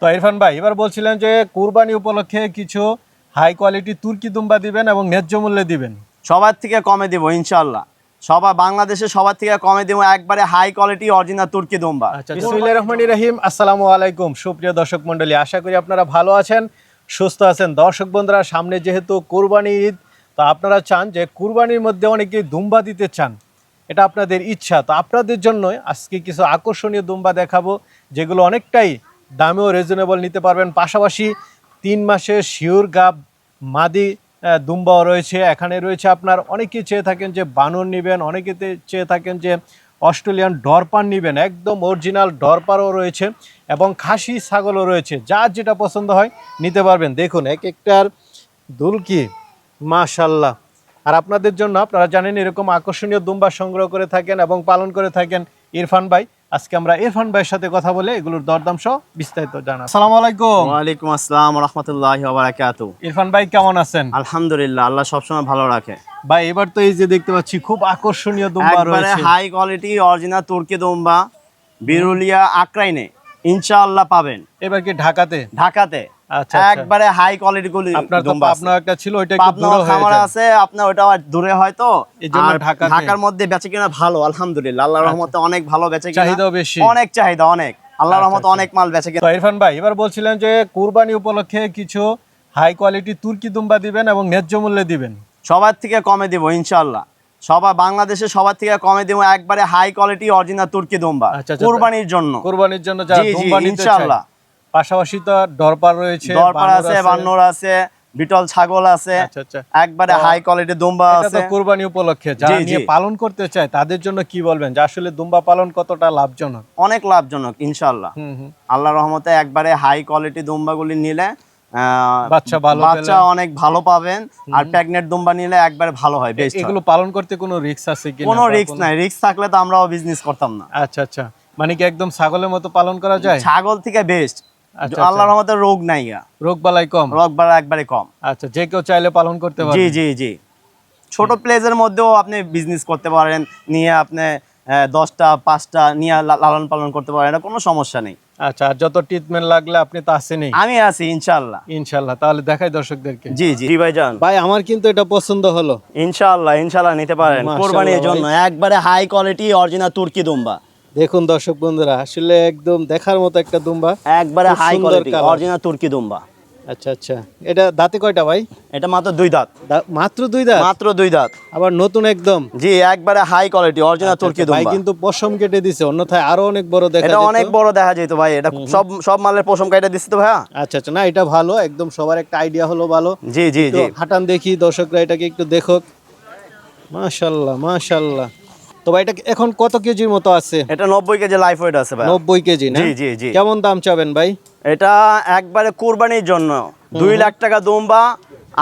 তো ইরফান ভাই এবার বলছিলেন যে কুরবানি উপলক্ষে কিছু হাই কোয়ালিটি তুর্কি দুম্বা দিবেন এবং ন্যায্য মূল্যে দিবেন। সবার থেকে কমে দিব ইনশাআল্লাহ। বাংলাদেশে সবার থেকে কমে দিব, একবারে হাই কোয়ালিটি অরিজিনাল তুর্কি দুম্বা। আচ্ছা, বিসমিল্লাহির রহমানির রহিম। আসসালামু আলাইকুম সুপ্রিয় দর্শক মণ্ডলী, আশা করি আপনারা ভালো আছেন, সুস্থ আছেন। দর্শক বন্ধুরা, সামনে যেহেতু কুরবানি ঈদ, তো আপনারা চান যে কুরবানির মধ্যে অনেকেই দুম্বা দিতে চান, এটা আপনাদের ইচ্ছা। তো আপনাদের জন্য আজকে কিছু আকর্ষণীয় দুম্বা দেখাবো, যেগুলো অনেকটাই দামেও রিজনেবল নিতে পারবেন। পাশাপাশি 3 মাসের শিওর গাব মাদি দুম্বাও রয়েছে। এখানে রয়েছে আপনার অনেকেই চেয়ে থাকেন যে বানর নেবেন, অনেকে চেয়ে থাকেন যে অস্ট্রেলিয়ান ডরপার নেবেন, একদম অরিজিনাল ডরপারও রয়েছে এবং খাসি ছাগলও রয়েছে। যার যেটা পছন্দ হয় নিতে পারবেন। দেখুন এক একটার দুলকি মাশাল্লাহ। আর আপনাদের জন্য, আপনারা জানেন এরকম আকর্ষণীয় দুম্বা সংগ্রহ করে থাকেন এবং পালন করে থাকেন ইরফান ভাই। আজকে আমরা ইরফান ভাইয়ের সাথে কথা বলে এগুলোর দরদাম সহ বিস্তারিত জানা। আসসালামু আলাইকুম। ওয়ালাইকুম আসসালাম ওয়া রাহমাতুল্লাহি ওয়া বারাকাতুহু। ইরফান ভাই কেমন আছেন? আলহামদুলিল্লাহ, আল্লাহ সবসময় ভালো রাখে। ভাই এবার তো এই যে দেখতে পাচ্ছি খুব আকর্ষণীয় দুম্বা একবারে রয়েছে, হাই কোয়ালিটি অরিজিনাল তুর্কি দুম্বা বিরুলিয়া আক্রাইনে ইনশাআল্লাহ পাবেন। এবার কি ঢাকাতে? ঢাকাতে আচ্ছা, একবারে হাই কোয়ালিটি গুলি আপনার তো দুম্বা আপনার একটা ছিল, ওইটা একটু দূরে হয়ে খামার যায়, আছে আপনার, ওটা দূরে হয়তো এইজন্য ঢাকাতে। ঢাকার মধ্যে বেচে কিনা ভালো আলহামদুলিল্লাহ, আল্লাহর রহমতে অনেক ভালো বেচে কিনা, চাহিদাও বেশি, অনেক চাহিদা, অনেক আল্লাহর রহমতে অনেক মাল বেচে কিনা। তো ইরফান ভাই এবার বলছিলেন যে কুরবানি উপলক্ষে কিছু হাই কোয়ালিটি তুর্কি দুম্বা দিবেন এবং ন্যায্য মূল্যে দিবেন। সবার থেকে কমে দিব ইনশাআল্লাহ। বাংলাদেশে সবার থেকে কমে দিব, একবারে হাই কোয়ালিটি অরিজিনাল তুর্কি দুম্বা কুরবানির জন্য। কুরবানির জন্য যারা দুম্বা নিতে চায়, ইনশাআল্লাহ। পাশাপাশি তো ডরপার রয়েছে, দরপার আছে, বানর আছে, বিটল ছাগল আছে। আচ্ছা, একবারে হাই কোয়ালিটি দুম্বা এটা আছে। তো কুরবানি উপলক্ষে যারা নিয়ে পালন করতে চায় তাদের জন্য কি বলবেন যে আসলে দুম্বা পালন কতটা লাভজনক? অনেক লাভজনক ইনশাআল্লাহ। আল্লাহর রহমতে একবারে হাই কোয়ালিটি দুম্বাগুলি নিলে বাচ্চা অনেক ভালো পাবেন, আর প্রেগনেন্ট দুম্বা নিলে একবারে ভালো হয়। এগুলো পালন করতে কোনো রিস্ক আছে কি? কোনো রিস্ক নাই, রিস্ক থাকলে তো আমরাও বিজনেস করতাম না। আচ্ছা, মানে কি একদম ছাগলের মতো পালন করা যায়? ছাগল থেকে বেস্ট। আল্লাহর রহমতে রোগ নাই, রোগ বালাই কম, রোগ বালাই একবারে কম। আচ্ছা, যে কেউ চাইলে পালন করতে পারে। জি ছোট প্লেসের মধ্যেও আপনি বিজনেস করতে পারেন, নিয়ে আপনি 10টা 5টা নিয়ে লালন পালন করতে পারেন, এটা কোনো সমস্যা নেই। আচ্ছা, আর যত ট্রিটমেন্ট লাগলে আপনি তো আছেনই? আমি আছি ইনশাআল্লাহ। তাহলে দেখাই দর্শকদেরকে। জি ভাইজান। ভাই আমার কিন্তু এটা পছন্দ হলো। ইনশাআল্লাহ নিতে পারেন কুরবানির জন্য, একবারে হাই কোয়ালিটি অরিজিনাল তুর্কি দুম্বা। দেখুন দর্শক বন্ধুরা, আসলে একদম দেখার মতো একটা দুম্বা, একবারে হাই কোয়ালিটি অরিজিনাল তুর্কি দুম্বা। আচ্ছা, এটা দাঁতে কয়টা ভাই? এটা মাত্র 2 দাঁত। মাত্র 2 দাঁত? মাত্র 2 দাঁত, আবার নতুন একদম। জি একবারে হাই কোয়ালিটি অরিজিনাল তুর্কি দুম্বা। ভাই কিন্তু পশম কেটে দিছে, অন্যথায় আরো অনেক বড় দেখা যেত। এটা অনেক বড় দেখা যেত ভাই, এটা সব মালের পশম কেটে দিছে তো ভাইয়া। আচ্ছা, না এটা ভালো, একদম সবার একটা আইডিয়া হলো ভালো। জি হাঁটান দেখি দর্শকরা এটাকে একটু দেখুক। মাশাআল্লাহ। তো ভাই এটা এখন কত কেজির মতো আছে? এটা 90 কেজি লাইফ ওয়েট আছে ভাই। 90 কেজি না? জি। কেমন দাম চাবেন ভাই? এটা একবারে কুরবানির জন্য 2 লাখ টাকা দুম্বা,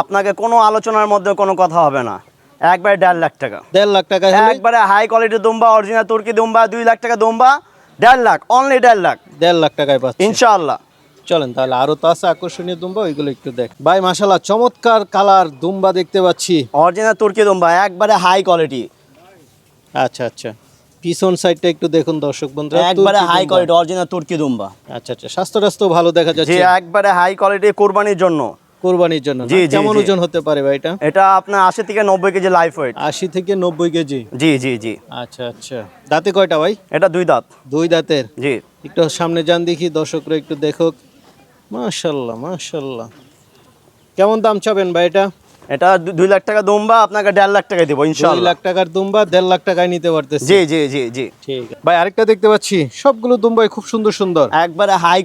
আপনাকে কোনো আলোচনার মধ্যে কোনো কথা হবে না, একবারে 1.5 লাখ টাকা। 1.5 লাখ টাকা একবারে হাই কোয়ালিটি দুম্বা অরিজিনাল তুর্কি দুম্বা, 2 লাখ টাকা দুম্বা, 1.5 লাখ, অনলি 1.5 লাখ। 1.5 লাখ টাকায় পাচ্ছেন ইনশাআল্লাহ। চলেন তাহলে, আরো তো আছে আকর্ষণীয় দুম্বা, ওইগুলো একটু দেখ। ভাই মাশাআল্লাহ, চমৎকার কালার দুম্বা দেখতে পাচ্ছি, অরিজিনাল তুর্কি দুম্বা, একবারে হাই কোয়ালিটি। আচ্ছা, পিছন সাইডটা একটু দেখুন দর্শক বন্ধুরা, একবারে হাই কোয়ালিটি অরিজিনাল তুর্কি দুম্বা। আচ্ছা, স্বাস্থ্য ভালো দেখা যাচ্ছে। জি একবারে হাই কোয়ালিটি কুরবানির জন্য। কেমন ওজন হতে পারে ভাই এটা? এটা আপনার 80 থেকে 90 কেজি লাইফ ওয়েট। 80 থেকে 90 কেজি। জি। আচ্ছা, দাঁতে কয়টা ভাই? এটা 2 দাঁত। 2 দাঁতের। জি। একটু সামনে যান দেখি, দর্শকরা একটু দেখুক। মাশাআল্লাহ। কেমন দাম চাবেন ভাই এটা? এটা 2 লাখ টাকা দুম্বা, আপনাকে 1.5 লাখ টাকা দেব ইনশাআল্লাহ। 2 লাখ টাকার দুম্বা 1.5 লাখ টাকায় নিতে পারতেছি। জি। ঠিক আছে ভাই, আরেকটা দেখতে পাচ্ছি, সবগুলো দুম্বাই খুব সুন্দর। একবারে হাই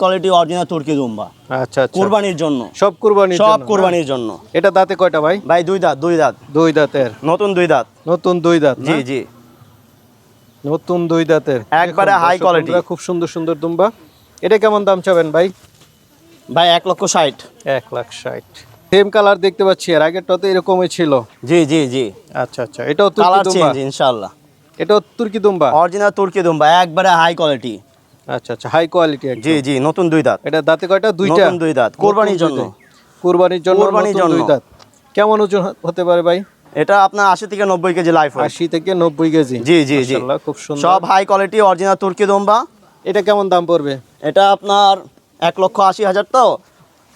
কোয়ালিটি অরিজিনাল তুর্কি দুম্বা। আচ্ছা, কুরবানির জন্য, সব কুরবানির জন্য। এটা দাঁতে কয়টা ভাই? ভাই 2 দাঁত। 2 দাঁতের। নতুন 2 দাঁত। নতুন 2 দাঁত। জি। নতুন 2 দাঁতের, একবারে হাই কোয়ালিটি, খুব সুন্দর দুম্বা। এটা কেমন দাম চাবেন ভাই? ভাই 1,60,000। 1,60,000। সেম কালার দেখতে পাচ্ছি, আর আগেরটা তো এরকমই ছিল। জি। আচ্ছা, এটাও তুর্কি দুম্বা? ইনশাআল্লাহ। এটাও তুর্কি দুম্বা, অরিজিনাল তুর্কি দুম্বা, একবারে হাই কোয়ালিটি। আচ্ছা, হাই কোয়ালিটি। জি নতুন 2 দাঁত। এটা দাঁতে কয়টা? 2টা। নতুন 2 দাঁত, কুরবানির জন্য। 2 দাঁত। কেমন ওজন হতে পারে ভাই? এটা আপনার 80 থেকে 90 কেজি লাইফ ওয়েট। 80 থেকে 90 কেজি। জি। মাশাআল্লাহ, খুব সুন্দর। সব হাই কোয়ালিটি অরিজিনাল তুর্কি দুম্বা। এটা কেমন দাম পড়বে? এটা আপনার 1,80,000, তো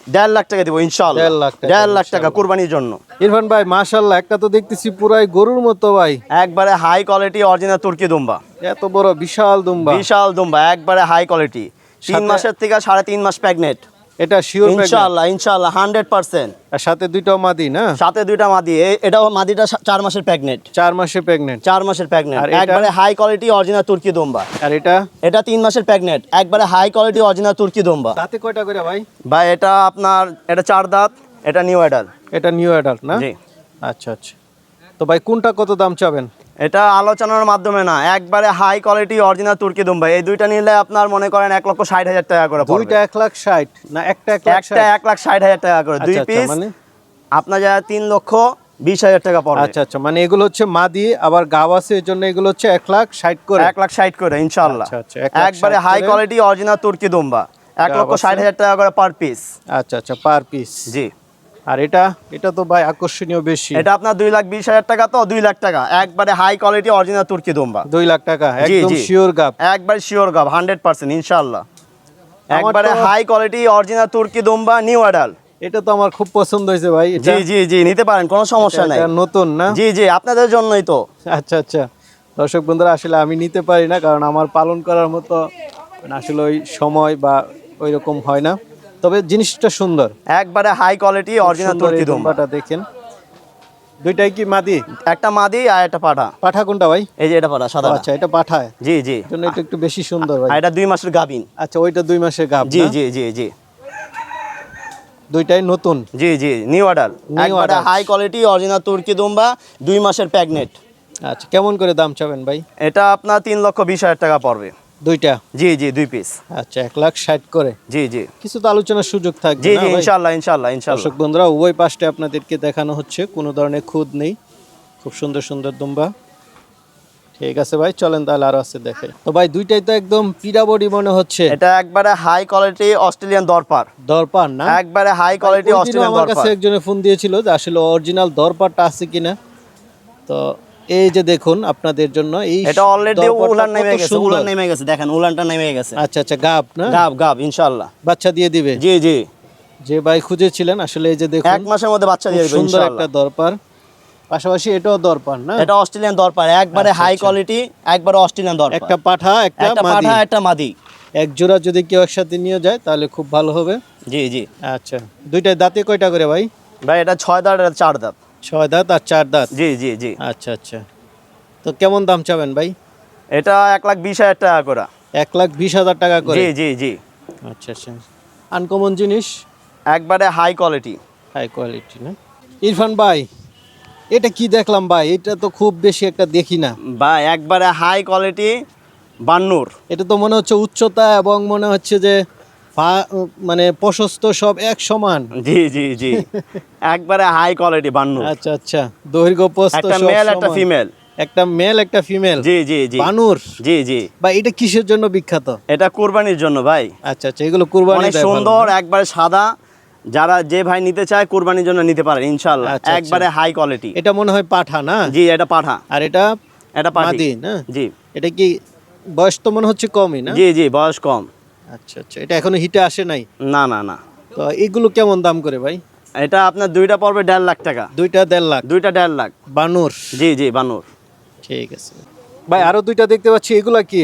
1.5 লাখ টাকা দিব ইনশাআল্লাহ। 1.5 লাখ টাকা, 1.5 লাখ টাকা কুরবানির জন্য। ইরফান ভাই মাশাআল্লাহ, একটা তো দেখতেছি পুরাই গরুর মতো ভাই, একবারে হাই কোয়ালিটি অরিজিনাল তুর্কি দুম্বা। এত বড় বিশাল দুম্বা। বিশাল দুম্বা, একবারে হাই কোয়ালিটি। 3 মাসের থেকে 3.5 মাস প্রেগনেন্ট। এটা শিওর ইনশাআল্লাহ, ইনশাআল্লাহ 100%। আর সাথে দুইটাও মাদি না? সাথে দুইটা মাদি। এটাও মাদিটা 4 মাসের প্রেগনেন্ট। 4 মাসের প্রেগনেন্ট। 4 মাসের প্রেগনেন্ট, আর এটা? একবারে হাই কোয়ালিটি অরিজিনাল তুর্কি দুম্বা। আর এটা? এটা 3 মাসের প্রেগনেন্ট, একবারে হাই কোয়ালিটি অরিজিনাল তুর্কি দুম্বা। দাঁতে কয়টা করে ভাই? ভাই এটা আপনার, এটা 4 দাঁত, এটা নিউ অ্যাডাল্ট। এটা নিউ অ্যাডাল্ট না? জি। আচ্ছা আচ্ছা। তো ভাই কোনটা কত দাম চাবেন? এটা আলোচনার মাধ্যমে না, একবারে হাই কোয়ালিটি অরিজিনাল তুর্কি দুম্বা। এই দুইটা নিলে আপনার মনে করেন 1,60,000 টাকা করে পড়বে। দুইটা 1,60,000 না একটা 1,60,000? একটা 1,60,000 টাকা করে, দুই আচ্ছা, পিস মানে আপনার যা 3,20,000 টাকা পড়বে। আচ্ছা আচ্ছা, মানে এগুলো হচ্ছে মাদি আবার গাব আছে, এর জন্য এগুলো হচ্ছে 1,60,000 করে। 1,60,000 করে ইনশাআল্লাহ। আচ্ছা আচ্ছা, 1,60,000 একবারে হাই করে। কোয়ালিটি অরিজিনাল তুর্কি দুম্বা, 1,60,000 টাকা করে পার পিস। আচ্ছা আচ্ছা, পার পিস। জি। আর এটা? এটা তো ভাই আকর্ষণীয় বেশি। এটা আপনার 2,20,000 টাকা, তো 2 লাখ টাকা, একবারে হাই কোয়ালিটি অরিজিনাল তুর্কি দুম্বা। 2 লাখ টাকা জি, একদম জি। শিওর গাব। একবার শিওর গাব 100% ইনশাআল্লাহ। আমার একবারে তো- হাই কোয়ালিটি অরিজিনাল তুর্কি দুম্বা, নিউ অ্যাডাল্ট। এটা তো আমার খুব পছন্দ হয়েছে ভাই। এটা জি জি জি, নিতে পারেন, কোনো সমস্যা নাই। এটা নতুন না? জি জি, আপনাদের জন্যই তো। আচ্ছা আচ্ছা। দর্শক বন্ধুরা, আসলে আমি নিতে পারি না, কারণ আমার পালন করার মতো আসলে ওই সময় বা ওই রকম হয় না, তবে জিনিসটা সুন্দর। একবারে হাই কোয়ালিটি অরিজিনাল সুন্দর তুর্কি এই দুম্বা। দুম্বাটা দেখেন। দুইটাই কি মাদি? একটা মাদি আর একটা পাঠা। পাঠা কোনটা ভাই? এই যে এটা পাঠা, সাদা। আচ্ছা, এটা পাঠায়, জি জি। জন্য এটা একটু বেশি সুন্দর ভাই। আর এটা 2 মাসের গাবিন। আচ্ছা, ওইটা 2 মাসের গাব জি না? জি জি জি দুইটাই নতুন। জি জি, নিউ অ্যাডাল্ট, New একবারে adult। হাই কোয়ালিটি অরিজিনাল তুর্কি দুম্বা, 2 মাসের প্রেগনেন্ট। আচ্ছা, কেমন করে দাম চাবেন ভাই? এটা আপনার 3,20,000 টাকা পড়বে। দুইটা? জি জি, 2 পিস। আচ্ছা, 1,60,000 করে। জি জি কিছু তো আলোচনার সুযোগ থাকবে জি না জি, ভাই? ইনশাআল্লাহ ইনশাআল্লাহ ইনশাআল্লাহ। দর্শক বন্ধুরা, উভয় পাশে আপনাদেরকে দেখানো হচ্ছে, কোনো ধরনের খুদ নেই, খুব সুন্দর সুন্দর দুম্বা। ঠিক আছে ভাই, চলেন তাহলে আরো আছে দেখে। তো ভাই দুইটাই তো একদম পিরা বডি মনে হচ্ছে। এটা একবারে হাই কোয়ালিটি অস্ট্রেলিয়ান দরপার। দরপার না? একবারে হাই কোয়ালিটি ওই দিনও অস্ট্রেলিয়ান আমার দরপার। কাছে একজনে ফোন দিয়েছিল যে আসলে অরিজিনাল দরপারটা আছে কিনা। তো এই যে দেখুন আপনাদের জন্য এই এটা অলরেডি দরপারটা উলান নেমে কত গেছে, সুন্দর। উলান নেমে গেছে, দেখেন উলানটা নেমে গেছে। আচ্ছা আচ্ছা, গাব না? গাব গাব ইনশাআল্লাহ। বাচ্চা দিয়ে দিবে? জি জি, যে ভাই খুঁজেছিলেন আসলে এই যে দেখুন 1 মাসের মধ্যে বাচ্চা দিয়ে খুব দিবে সুন্দর একটা ইনশাআল্লাহ। দরপার, পাশাপাশি এটাও দরপার না? এটা অস্ট্রেলিয়ান দরপার, একবারে আচ্ছা, হাই আচ্ছা। কোয়ালিটি, একবারে অস্ট্রেলিয়ান দরপার। একটা পাঠা একটা একটা মাদি, পাঠা একটা মাদি। এক জোড়া যদি কেউ একসাথে নিয়ে যায় তাহলে খুব ভালো হবে। জি জি। আচ্ছা, দুইটাই দাঁতে কয়টা করে ভাই? ভাই এটা 6 দাঁত আর 4 দাঁত। 6 দাঁত আর 4 দাঁত? জি জি জি। আচ্ছা আচ্ছা। তো কেমন দাম চাবেন ভাই? এটা 1,20,000 টাকা করে। 1,20,000 টাকা করে? জি জি জি। আচ্ছা আচ্ছা, আনকমন জিনিস, একবারে হাই কোয়ালিটি। হাই কোয়ালিটি না? ইরফান ভাই, এটা কি দেখলাম ভাই? এটা তো খুব বেশি একটা দেখি না বা একবারে হাই কোয়ালিটি বান্নুর। এটা তো মনে হচ্ছে উচ্চতা এবং মনে হচ্ছে যে মানে প্রশস্ত সব এক সমান। জি জি জি, একবারে হাই কোয়ালিটি বান্নুর। আচ্ছা আচ্ছা, দৈর্ঘ্য প্রস্থ একটা সব মেল একটা সমান। ফিমেল। একটা মেল একটা ফিমেল? জি জি জি। বানুর? জি জি। ভাই এটা কিসের জন্য বিখ্যাত? এটা কুরবানির জন্য ভাই। আচ্ছা আচ্ছা, এগুলো কুরবানি অনেক দেয় ভালো সুন্দর, না? একবারে সাদা। যারা যে ভাই নিতে চায় কুরবানির জন্য নিতে পারে ইনশাআল্লাহ। আচ্ছা, আচ্ছা। একবারে হাই কোয়ালিটি। এটা মনে হয় পাঠা না? জি, এটা পাঠা। আর এটা এটা পাঠি। মাদি না? জি এটা কি বয়স তো মনে হচ্ছে কমই না? জি জি, বয়স কম। আচ্ছা আচ্ছা, এটা এখনো হিটে আসে নাই? না না না। তো এগুলো কেমন দাম করে ভাই? এটা আপনার দুইটা পড়বে 1.5 লাখ টাকা। দুইটা 1.5 লাখ? দুইটা 1.5 লাখ। বানুর? জি জি, বানুর। ঠিক আছে ভাই, আরো দুইটা দেখতে পাচ্ছি, এগুলা কি?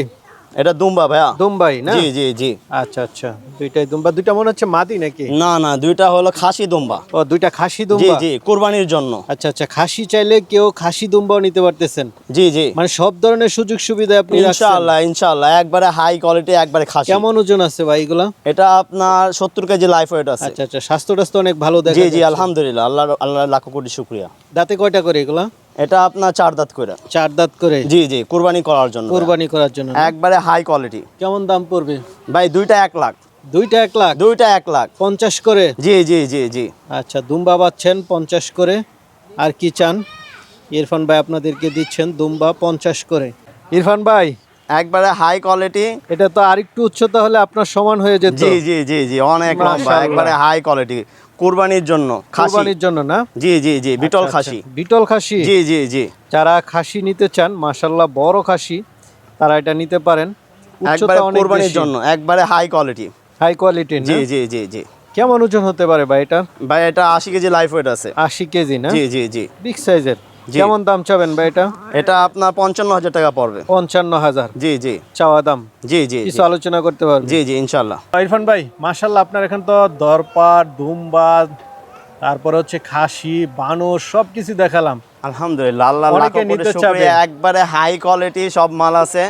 এটা দুম্বা ভাইয়া। দুম্বাই না? জি জি জি। আচ্ছা আচ্ছা, দুইটাই দুম্বা। দুইটা মনে হচ্ছে মাদি নাকি? না না, দুইটা হলো খাসি দুম্বা। ও, দুইটা খাসি জি দুম্বা? জি, কুরবানির জন্য। আচ্ছা আচ্ছা, খাসি চাইলে কেউ খাসি দুম্বাও নিতে পারতেছেন? জি জি, মানে সব ধরনের সুযোগ সুবিধা আপনি রাখছেন? ইনশাআল্লাহ ইনশাআল্লাহ, একবারে হাই কোয়ালিটি, একবারে খাসি। কেমন ওজন আছে ভাই এগুলা? এটা আপনার 70 কেজি লাইফ ওয়েট আছে। আচ্ছা আচ্ছা, স্বাস্থ্য টাস্থ্য অনেক ভালো দেখা জি জি, যাচ্ছে। আলহামদুলিল্লাহ, আল্লাহ লাখ কোটি শুকরিয়া। দাঁতে কয়টা করে এগুলা? এটা আপনার 4 দাঁত করে। 4 দাঁত করে? জি জি, কুরবানি করার জন্য। কুরবানি করার জন্য না? একবারে হাই কোয়ালিটি। কেমন দাম পড়বে ভাই দুইটা 1 লাখ। দুইটা 1 লাখ? দুইটা 1 লাখ। 50 করে? জি জি জি জি। আচ্ছা, দুম্বা পাচ্ছেন 50 করে। আর কি চান? ইরফান ভাই আপনাদেরকে দিচ্ছেন দুম্বা 50 করে। ইরফান ভাই, একবারে হাই কোয়ালিটি। এটা তো আরেকটু উচ্চতা হলে আপনার সমান হয়ে যেত। জি জি জি জি, অনেক লম্বা, মাশাআল্লাহ। একবারে হাই কোয়ালিটি, কুরবানির জন্য খাসি। কুরবানির জন্য না? জি জি জি, বিটল আচ্ছা, খাসি। আচ্ছা, বিটল খাসি? জি জি জি। যারা খাসি নিতে চান, মাশাআল্লাহ বড় খাসি, তারা এটা নিতে পারেন। একবারে কুরবানির জন্য একবারে হাই কোয়ালিটি। হাই কোয়ালিটি না? জি জি জি জি। কেমন ওজন হতে পারে ভাই এটা? ভাই এটা 80 কেজি লাইফ ওয়েট আছে। 80 কেজি না? জি জি জি। বিগ সাইজের। জি। কেমন দাম চাবেন ভাই এটা? এটা আপনার 55,000 টাকা পড়বে। 55,000 জি জি চাওয়া দাম। জি জি কিছু আলোচনা করতে পারবেন? জি জি ইনশাআল্লাহ। ইরফান ভাই মাশাআল্লাহ, আপনার এখানে তো দরপার, দুম্বা, তারপরে হচ্ছে খাসি, বানর সবকিছু দেখালাম। আলহামদুলিল্লাহ, আল্লাহ লাখ অনেকে কোটি নিতে শুকরিয়া, চাবে। একবারে হাই কোয়ালিটি সব মাল আছে।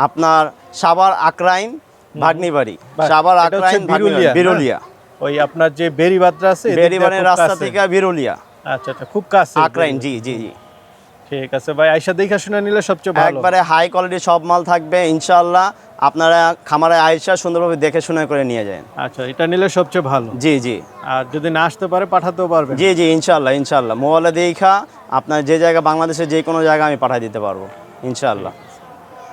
আপনার সাভার আকরাইন ভাগ্নিবাড়ি, সাভার এটা হচ্ছে আকরাইন ভাগ্নিবাড়ি, বিরুলিয়া, না? বিরুলিয়া, ওই আপনার যে বেরিবাদ্রা আছে এদিক দিয়ে বেরিবানের খুব রাস্তা কাছে। থেকে বিরুলিয়া, আচ্ছা আচ্ছা, খুব কাছে আকরাইন। জি জি জি। ঠিক আছে ভাই, আয়সা দেখা শুনে নিলে সবচেয়ে ভালো। একবারে হাই কোয়ালিটি সব মাল থাকবে ইনশাআল্লাহ। আপনারা খামারে আয়সা সুন্দরভাবে দেখে শুনে করে নিয়ে যান। আচ্ছা, এটা নিলে সবচেয়ে ভালো। জি জি আর যদি না আসতে পারে পাঠাতেও পারবেন? জি জি ইনশাআল্লাহ ইনশাআল্লাহ। মোবাইলে দেখা আপনার যে জায়গা, বাংলাদেশের যে কোনো জায়গা আমি পাঠিয়ে দিতে পারবো ইনশাআল্লাহ।